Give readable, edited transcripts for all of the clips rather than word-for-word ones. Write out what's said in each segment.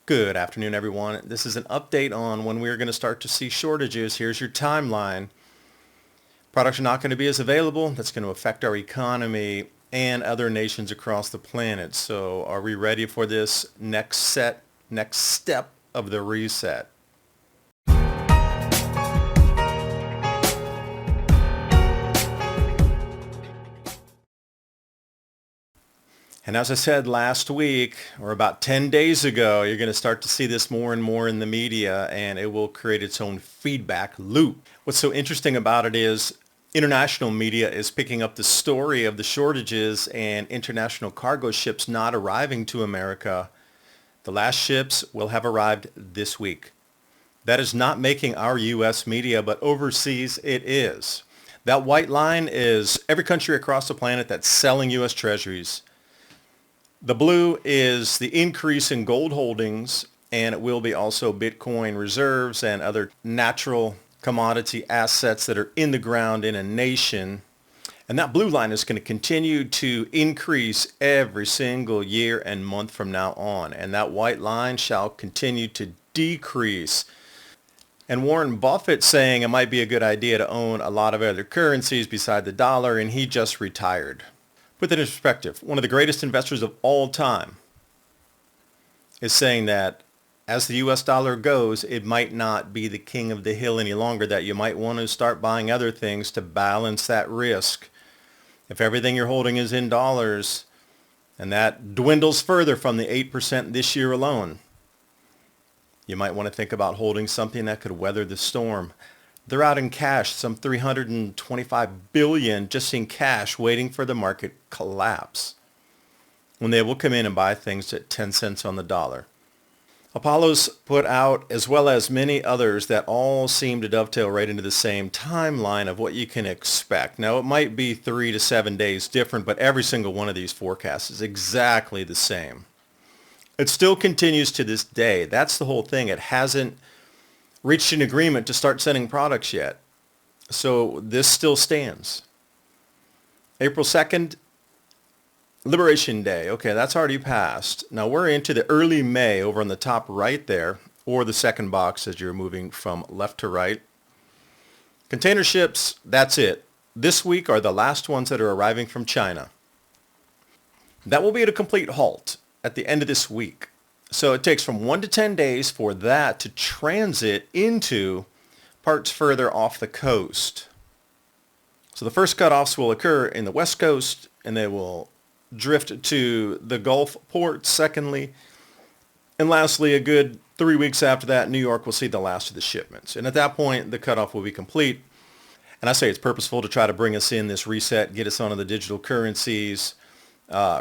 Good afternoon, everyone. This is an update on when we're going to start to see shortages. Here's your timeline. Products are not going to be as available. That's going to affect our economy and other nations across the planet. So are we ready for this next step of the reset? And as I said last week, or about 10 days ago, you're going to start to see this more and more in the media, and it will create its own feedback loop. What's so interesting about it is international media is picking up the story of the shortages and international cargo ships not arriving to America. The last ships will have arrived this week. That is not making our U.S. media, but overseas it is. That white line is every country across the planet that's selling U.S. treasuries. The blue is the increase in gold holdings, and it will be also Bitcoin reserves and other natural commodity assets that are in the ground in a nation. And that blue line is going to continue to increase every single year and month from now on. And that white line shall continue to decrease. And Warren Buffett saying it might be a good idea to own a lot of other currencies beside the dollar, and he just retired. Put that in perspective, one of the greatest investors of all time is saying that as the U.S. dollar goes, it might not be the king of the hill any longer, that you might want to start buying other things to balance that risk. If everything you're holding is in dollars and that dwindles further from the 8% this year alone, you might want to think about holding something that could weather the storm. They're out in cash, some $325 billion just in cash, waiting for the market collapse, when they will come in and buy things at 10 cents on the dollar. Apollo's put out, as well as many others, that all seem to dovetail right into the same timeline of what you can expect. Now, it might be 3 to 7 days different, but every single one of these forecasts is exactly the same. It still continues to this day. That's the whole thing. It hasn't reached an agreement to start sending products yet. So this still stands. April 2nd, Liberation Day. Okay, that's already passed. Now we're into the early May over on the top right there, or the second box as you're moving from left to right. Container ships, that's it. This week are the last ones that are arriving from China. That will be at a complete halt at the end of this week. So it takes from 1 to 10 days for that to transit into parts further off the coast. So the first cutoffs will occur in the West Coast, and they will drift to the Gulf ports secondly. And lastly, a good 3 weeks after that, New York will see the last of the shipments. And at that point, the cutoff will be complete. And I say it's purposeful to try to bring us in this reset, get us onto the digital currencies,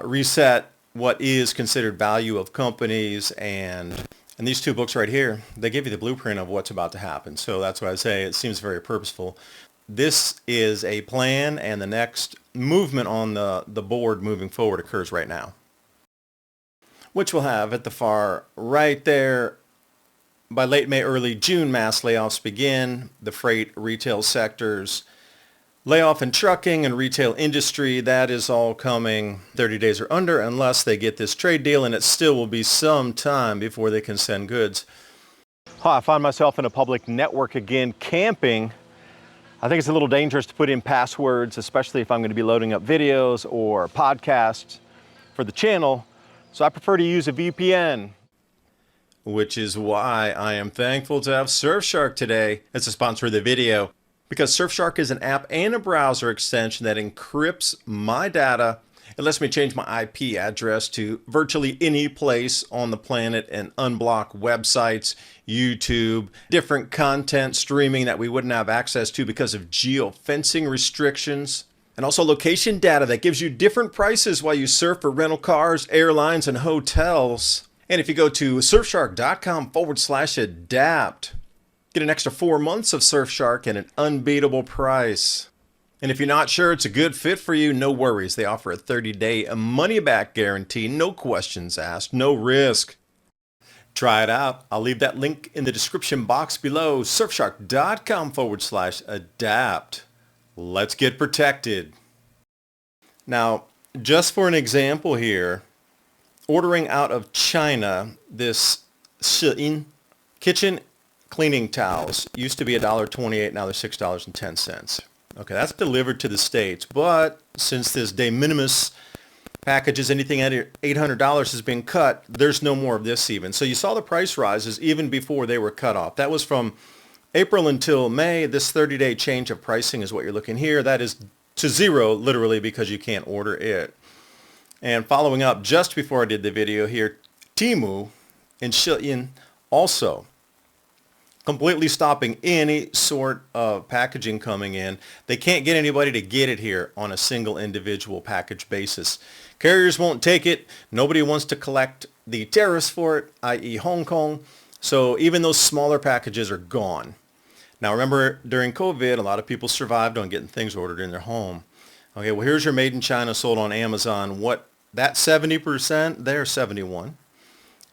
reset what is considered value of companies, and these two books right here, they give you the blueprint of what's about to happen. So that's why I say it seems very purposeful. This is a plan, and the next movement on the board moving forward occurs right now, which we'll have at the far right there. By late May, early June, mass layoffs begin. The freight retail sectors, layoff in trucking and retail industry, that is all coming 30 days or under, unless they get this trade deal, and it still will be some time before they can send goods. I find myself in a public network again, camping. I think it's a little dangerous to put in passwords, especially if I'm going to be loading up videos or podcasts for the channel, so I prefer to use a VPN. Which is why I am thankful to have Surfshark today as a sponsor of the video. Because Surfshark is an app and a browser extension that encrypts my data. It lets me change my IP address to virtually any place on the planet and unblock websites, YouTube, different content streaming that we wouldn't have access to because of geofencing restrictions. And also location data that gives you different prices while you surf for rental cars, airlines, and hotels. And if you go to surfshark.com/adapt, get an extra 4 months of Surfshark at an unbeatable price. And if you're not sure it's a good fit for you, no worries. They offer a 30-day money-back guarantee, no questions asked, no risk. Try it out. I'll leave that link in the description box below, surfshark.com/adapt. Let's get protected. Now, just for an example here, ordering out of China, this Shilin kitchen cleaning towels used to be $1.28, now they're $6.10. Okay, that's delivered to the States, but since this de minimis packages, anything at $800 has been cut, there's no more of this even. So you saw the price rises even before they were cut off. That was from April until May. This 30-day change of pricing is what you're looking here. That is to zero, literally, because you can't order it. And following up just before I did the video here, Temu and Shein also completely stopping any sort of packaging coming in. They can't get anybody to get it here on a single individual package basis. Carriers won't take it. Nobody wants to collect the tariffs for it, i.e. Hong Kong. So even those smaller packages are gone. Now remember, during COVID, a lot of people survived on getting things ordered in their home. Okay, well here's your made in China sold on Amazon. What that 70%, there 71,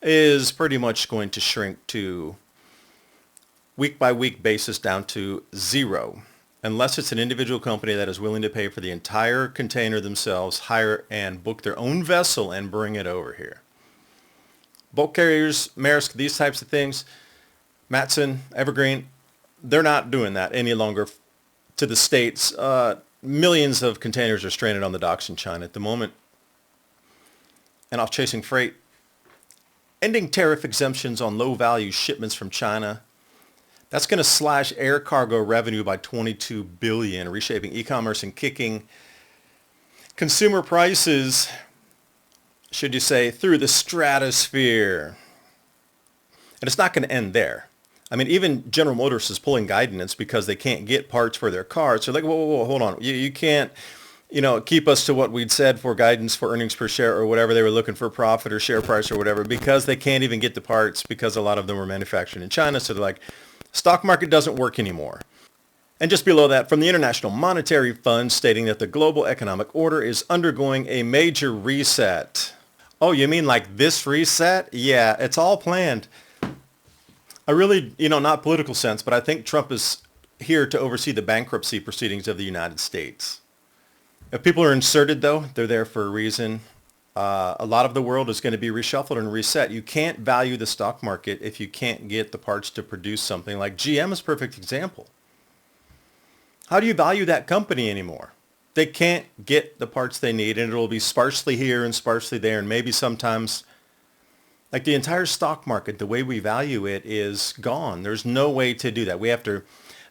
is pretty much going to shrink to week by week basis down to zero, unless it's an individual company that is willing to pay for the entire container themselves, hire and book their own vessel and bring it over here. Bulk carriers, Maersk, these types of things, Matson, Evergreen, they're not doing that any longer to the States. Millions of containers are stranded on the docks in China at the moment and off chasing freight. Ending tariff exemptions on low-value shipments from China. That's going to slash air cargo revenue by $22 billion, reshaping e-commerce and kicking consumer prices, should you say, through the stratosphere. And it's not going to end there. I mean, even General Motors is pulling guidance because they can't get parts for their cars. So they're like, whoa, hold on. You can't, keep us to what we'd said for guidance for earnings per share or whatever they were looking for, profit or share price or whatever, because they can't even get the parts because a lot of them were manufactured in China. So they're like, stock market doesn't work anymore. And just below that, from the International Monetary Fund, stating that the global economic order is undergoing a major reset. Oh, you mean like this reset? Yeah, it's all planned. I really, not political sense, but I think Trump is here to oversee the bankruptcy proceedings of the United States. If people are inserted, though, they're there for a reason. A lot of the world is going to be reshuffled and reset. You can't value the stock market if you can't get the parts to produce something. Like GM is a perfect example. How do you value that company anymore? They can't get the parts they need, and it'll be sparsely here and sparsely there, and maybe sometimes, like the entire stock market, the way we value it is gone. There's no way to do that. We have to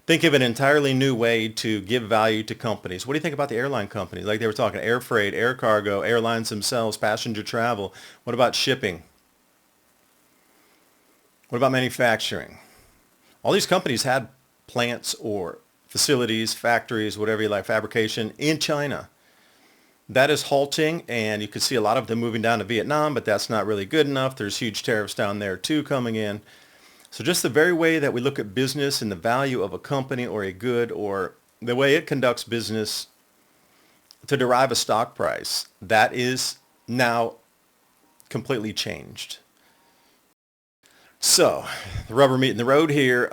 think of an entirely new way to give value to companies. What do you think about the airline companies? Like they were talking air freight, air cargo, airlines themselves, passenger travel. What about shipping? What about manufacturing? All these companies had plants or facilities, factories, whatever you like, fabrication in China. That is halting, and you can see a lot of them moving down to Vietnam, but that's not really good enough. There's huge tariffs down there too coming in. So just the very way that we look at business and the value of a company or a good or the way it conducts business to derive a stock price, that is now completely changed. So the rubber meeting the road here.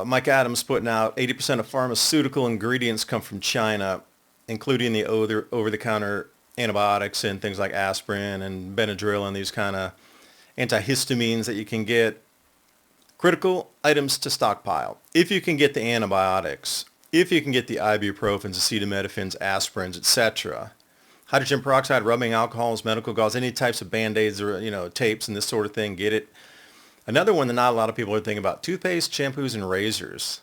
Mike Adams putting out 80% of pharmaceutical ingredients come from China, including the over-the-counter antibiotics and things like aspirin and Benadryl and these kind of antihistamines that you can get. Critical items to stockpile. If you can get the antibiotics, if you can get the ibuprofens, acetaminophen, aspirins, etc. Hydrogen peroxide, rubbing alcohols, medical gauze, any types of Band-Aids or tapes and this sort of thing, get it. Another one that not a lot of people are thinking about, toothpaste, shampoos, and razors.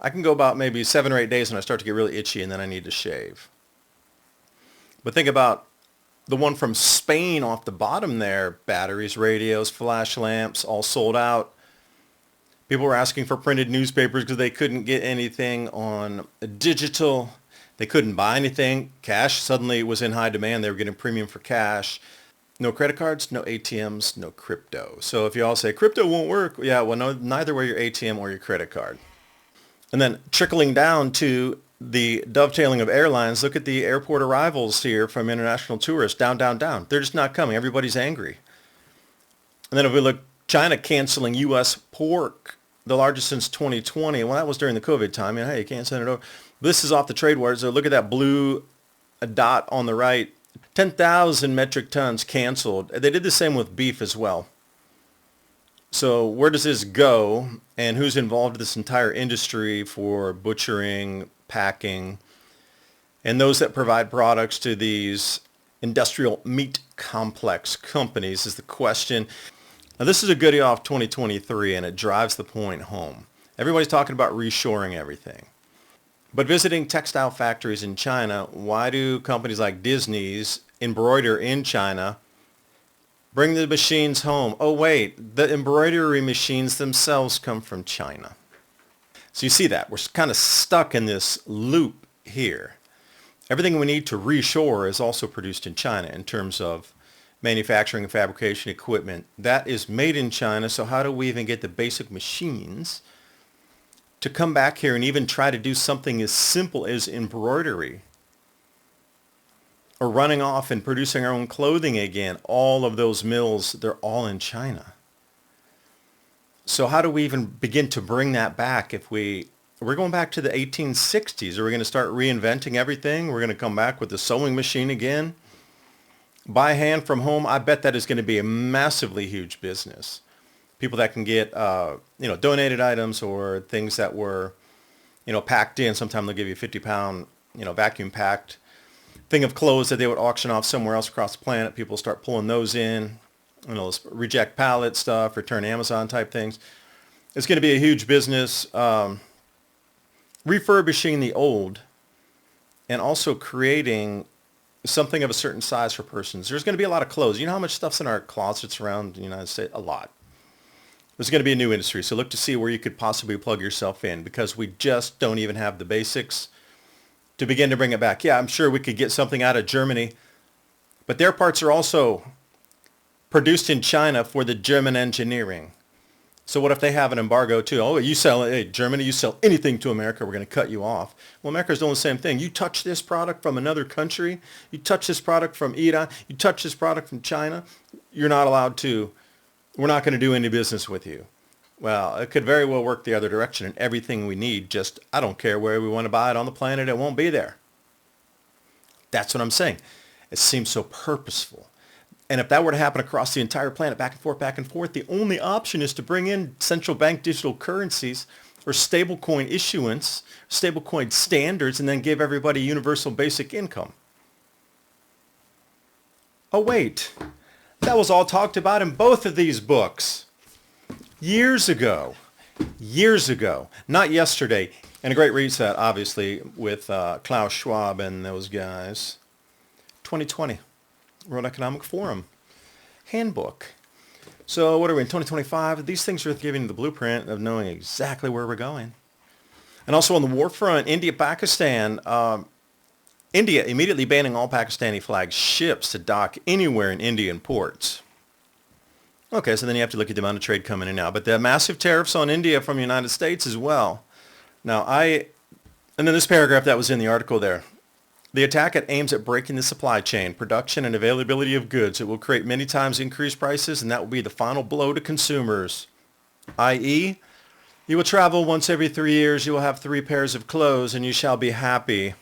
I can go about maybe 7 or 8 days and I start to get really itchy and then I need to shave. But think about the one from Spain off the bottom there, batteries, radios, flash lamps, all sold out. People were asking for printed newspapers because they couldn't get anything on digital. They couldn't buy anything. Cash suddenly was in high demand. They were getting premium for cash. No credit cards, no ATMs, no crypto. So if you all say crypto won't work, yeah, well, no, neither will your ATM or your credit card. And then trickling down to the dovetailing of airlines, look at the airport arrivals here from international tourists, down, down, down. They're just not coming. Everybody's angry. And then if we look, China canceling U.S. pork, the largest since 2020. Well, that was during the COVID time. Hey, you can't send it over. This is off the trade wars. So look at that blue dot on the right. 10,000 metric tons canceled. They did the same with beef as well. So where does this go, and who's involved in this entire industry for butchering, packing, and those that provide products to these industrial meat complex companies is the question. Now this is a goodie off 2023, and it drives the point home. Everybody's talking about reshoring everything. But visiting textile factories in China, why do companies like Disney's embroider in China, bring the machines home? Oh wait, the embroidery machines themselves come from China. So you see that. We're kind of stuck in this loop here. Everything we need to reshore is also produced in China in terms of manufacturing and fabrication equipment. That is made in China, so how do we even get the basic machines to come back here and even try to do something as simple as embroidery or running off and producing our own clothing again? All of those mills, they're all in China. So how do we even begin to bring that back if we're going back to the 1860s? Are we going to start reinventing everything? We're going to come back with the sewing machine again? By hand from home, I bet that is going to be a massively huge business. People that can get, donated items or things that were, packed in. Sometimes they'll give you a 50-pound, vacuum packed thing of clothes that they would auction off somewhere else across the planet. People start pulling those in, reject pallet stuff, return Amazon type things. It's going to be a huge business. Refurbishing the old and also creating something of a certain size for persons. There's going to be a lot of clothes. You know how much stuff's in our closets around the United States? A lot. There's going to be a new industry. So look to see where you could possibly plug yourself in, because we just don't even have the basics to begin to bring it back. Yeah, I'm sure we could get something out of Germany, but their parts are also produced in China for the German engineering. So what if they have an embargo too? Oh, Germany, you sell anything to America, we're going to cut you off. Well, America's doing the same thing. You touch this product from another country, you touch this product from Iran, you touch this product from China, you're not allowed to, we're not going to do any business with you. Well, it could very well work the other direction, and everything we need, just, I don't care where we want to buy it on the planet, it won't be there. That's what I'm saying. It seems so purposeful. And if that were to happen across the entire planet, back and forth, the only option is to bring in central bank digital currencies or stablecoin issuance, stablecoin standards, and then give everybody universal basic income. Oh, wait. That was all talked about in both of these books. Years ago. Not yesterday. And a great reset, obviously, with Klaus Schwab and those guys. 2020. World Economic Forum handbook. So what are we in 2025? These things are giving the blueprint of knowing exactly where we're going. And also on the war front, India, Pakistan, India immediately banning all Pakistani flagged ships to dock anywhere in Indian ports. Okay, so then you have to look at the amount of trade coming in now. But the massive tariffs on India from the United States as well. Now and then this paragraph that was in the article there. The attack aims at breaking the supply chain, production, and availability of goods. It will create many times increased prices, and that will be the final blow to consumers. I.e., you will travel once every 3 years, you will have 3 pairs of clothes, and you shall be happy.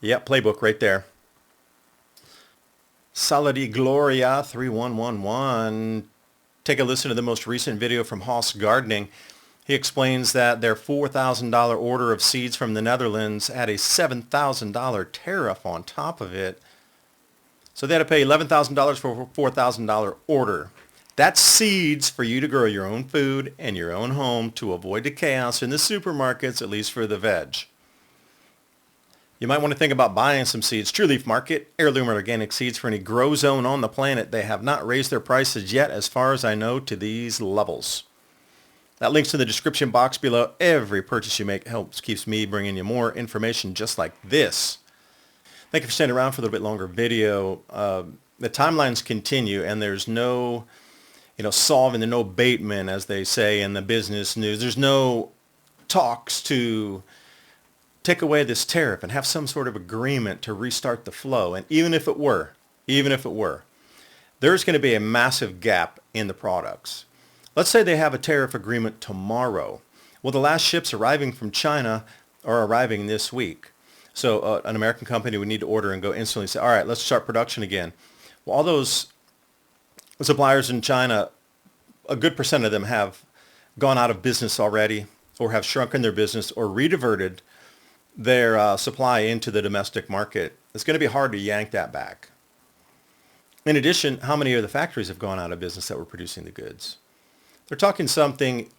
Yep, playbook right there. Saladi Gloria 3111. Take a listen to the most recent video from Haas Gardening. He explains that their $4,000 order of seeds from the Netherlands had a $7,000 tariff on top of it. So they had to pay $11,000 for a $4,000 order. That's seeds for you to grow your own food in your own home to avoid the chaos in the supermarkets, at least for the veg. You might want to think about buying some seeds. True Leaf Market, heirloom or organic seeds for any grow zone on the planet. They have not raised their prices yet, as far as I know, to these levels. That link's in the description box below. Every purchase you make keeps me bringing you more information just like this. Thank you for staying around for a little bit longer video. The timelines continue, and there's no, solving, there's no abatement, as they say in the business news. There's no talks to take away this tariff and have some sort of agreement to restart the flow. And even if it were, there's going to be a massive gap in the products. Let's say they have a tariff agreement tomorrow. Well, the last ships arriving from China are arriving this week. So an American company would need to order and go instantly say, all right, let's start production again. Well, all those suppliers in China a good percent of them have gone out of business already or have shrunken their business or rediverted their supply into the domestic market. It's going to be hard to yank that back. In addition, how many of the factories have gone out of business that were producing the goods? They're talking something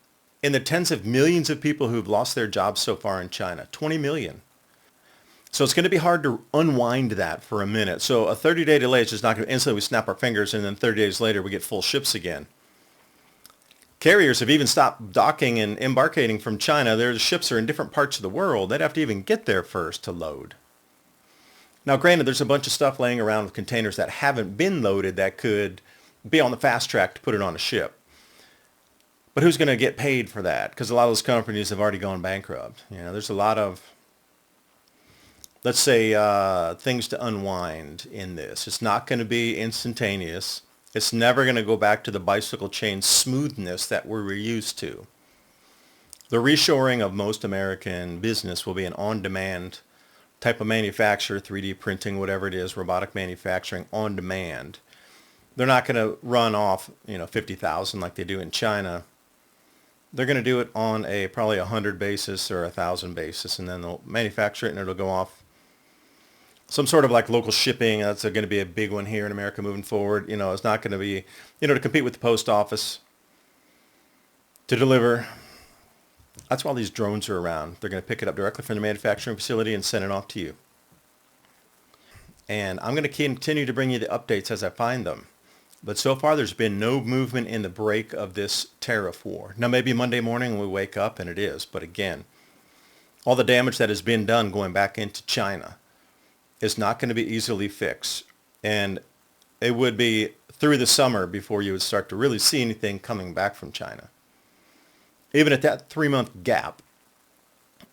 in the tens of millions of people who've lost their jobs so far in China, 20 million. So it's going to be hard to unwind that for a minute. So a 30-day delay is just not going to instantly we snap our fingers and then 30 days later we get full ships again. Carriers have even stopped docking and embarking from China. Their ships are in different parts of the world. They'd have to even get there first to load. Now, granted, there's a bunch of stuff laying around with containers that haven't been loaded that could be on the fast track to put it on a ship. But who's going to get paid for that? Because a lot of those companies have already gone bankrupt. You know, there's a lot of, let's say, things to unwind in this. It's not going to be instantaneous. It's never going to go back to the bicycle chain smoothness that we were used to. The reshoring of most American business will be an on-demand type of manufacture, 3D printing, whatever it is, robotic manufacturing on demand. They're not going to run off, 50,000 like they do in China. They're going to do it on a probably 100 basis or 1,000 basis, and then they'll manufacture it and it'll go off some sort of like local shipping. That's going to be a big one here in America moving forward. It's not going to be, to compete with the post office to deliver. That's why these drones are around. They're going to pick it up directly from the manufacturing facility and send it off to you. And I'm going to continue to bring you the updates as I find them. But so far, there's been no movement in the break of this tariff war. Now, maybe Monday morning we wake up and it is. But again, all the damage that has been done going back into China is not going to be easily fixed. And it would be through the summer before you would start to really see anything coming back from China. Even at that 3-month gap,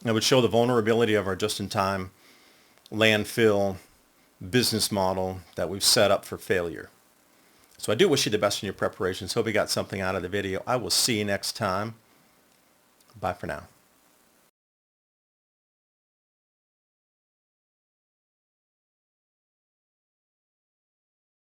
it would show the vulnerability of our just-in-time landfill business model that we've set up for failure. So I do wish you the best in your preparations. Hope you got something out of the video. I will see you next time. Bye for now.